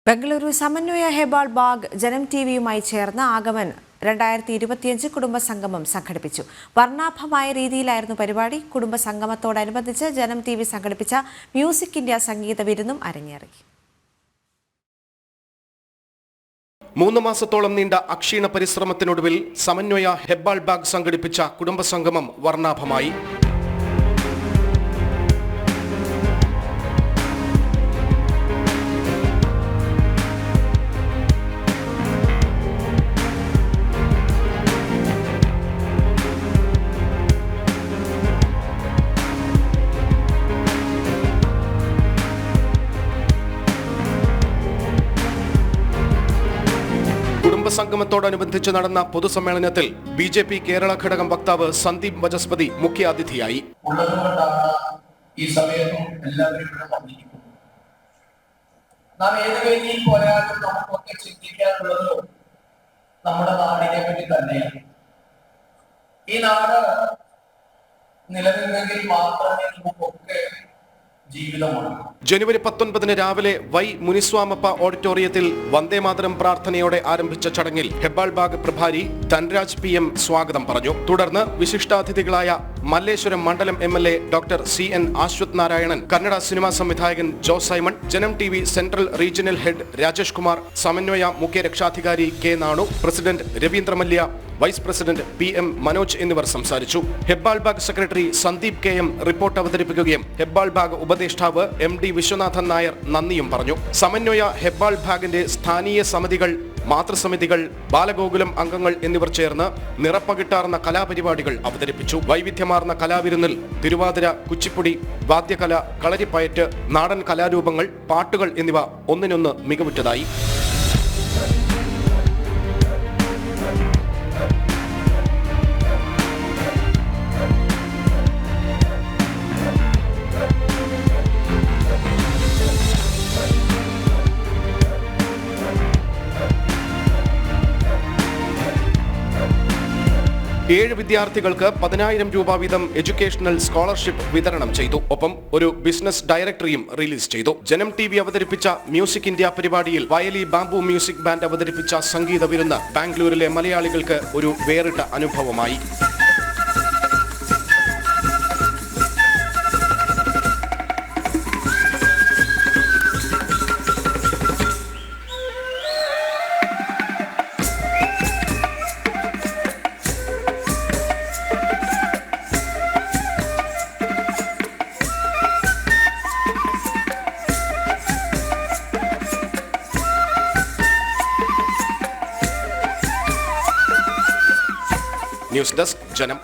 ബംഗളൂരു സമന്വയ ഹെബാൾ ബാഗ് ജനം ടിവിയുമായി ചേർന്ന് ആഗമൻ 2025 കുടുംബസംഗമം സംഘടിപ്പിച്ചു. വർണ്ണാഭമായ രീതിയിലായിരുന്നു പരിപാടി. കുടുംബസംഗമത്തോടനുബന്ധിച്ച് ജനം ടിവി സംഘടിപ്പിച്ച മ്യൂസിക് ഇന്ത്യ സംഗീത വിരുന്നും അരങ്ങേറി. 3 മാസത്തോളം നീണ്ട അക്ഷീണ പരിശ്രമത്തിനൊടുവിൽ സമന്വയ ഹെബാൾ ബാഗ് സംഘടിപ്പിച്ച കുടുംബസംഗമം വർണ്ണാഭമായി. കുടുംബസംഗമത്തോടനുബന്ധിച്ച് നടന്ന പൊതുസമ്മേളനത്തിൽ BJP കേരള ഘടകം വക്താവ് സന്ദീപ് വചസ്പതി മുഖ്യാതിഥിയായി. ഈ സമയത്തും എല്ലാവരും നാം ഏത് വേദിയിൽ പോയാലും നമുക്കൊക്കെ ചിന്തിക്കാനുള്ളത് നമ്മുടെ നാടിനെ പറ്റി തന്നെയാണ്. ഈ നാട് നിലനിന്നെങ്കിൽ മാത്രമേ നമുക്കൊക്കെ ജീവിതമാണ്. ജനുവരി 19 രാവിലെ വൈ മുനിസ്വാമപ്പ ഓഡിറ്റോറിയത്തിൽ വന്ദേമാതരം പ്രാർത്ഥനയോടെ ആരംഭിച്ച ചടങ്ങിൽ ഹെബാൾ ബാഗ് പ്രഭാരി ധൻരാജ് PM സ്വാഗതം പറഞ്ഞു. തുടർന്ന് വിശിഷ്ടാതിഥികളായ മല്ലേശ്വരം മണ്ഡലം MLA doctor CN Ashwath Narayanan, Kannada cinema സംവിധായകൻ Joe Simon, Janam TV central regional head Rajesh Kumar, Samanvaya മുഖ്യ രക്ഷാധികാരി K നാണു, president Ravindra Mallya, vice president PM Manoj എന്നിവർ സംസാരിച്ചു. Hebbal Bagh secretary Sandeep KM report അവതരിപ്പിക്കുകയും ഹെബാൾ ബാഗ് ഉപദേഷ്ടാവ് MD വിശ്വനാഥൻ നായർ നന്ദിയും പറഞ്ഞു. സമന്വയ ഹെബാൾ ബാഗിന്റെ സ്ഥാനീയ സമിതികൾ, മാതൃസമിതികൾ, ബാലഗോകുലം അംഗങ്ങൾ എന്നിവർ ചേർന്ന് നിറപ്പകിട്ടാർന്ന കലാപരിപാടികൾ അവതരിപ്പിച്ചു. വൈവിധ്യമാർന്ന കലാവിരുന്നിൽ തിരുവാതിര, കുച്ചിപ്പുടി, വാദ്യകല, കളരിപ്പയറ്റ്, നാടൻ കലാരൂപങ്ങൾ, പാട്ടുകൾ എന്നിവ ഒന്നിനൊന്ന് മികവുറ്റതായി. ഏഴ് വിദ്യാർത്ഥികൾക്ക് 10,000 രൂപ വീതം എഡ്യൂക്കേഷണൽ സ്കോളർഷിപ്പ് വിതരണം ചെയ്തു. ഒപ്പം ഒരു ബിസിനസ് ഡയറക്ടറിയും റിലീസ് ചെയ്തു. ജനം TV അവതരിപ്പിച്ച മ്യൂസിക് ഇന്ത്യ പരിപാടിയിൽ വയലി ബാംബു മ്യൂസിക് ബാൻഡ് അവതരിപ്പിച്ച സംഗീത വിരുന്ന് ബാംഗ്ലൂരിലെ മലയാളികൾക്ക് ഒരു വേറിട്ട അനുഭവമായി. ന്യൂസ് ഡെസ്ക് ജനം.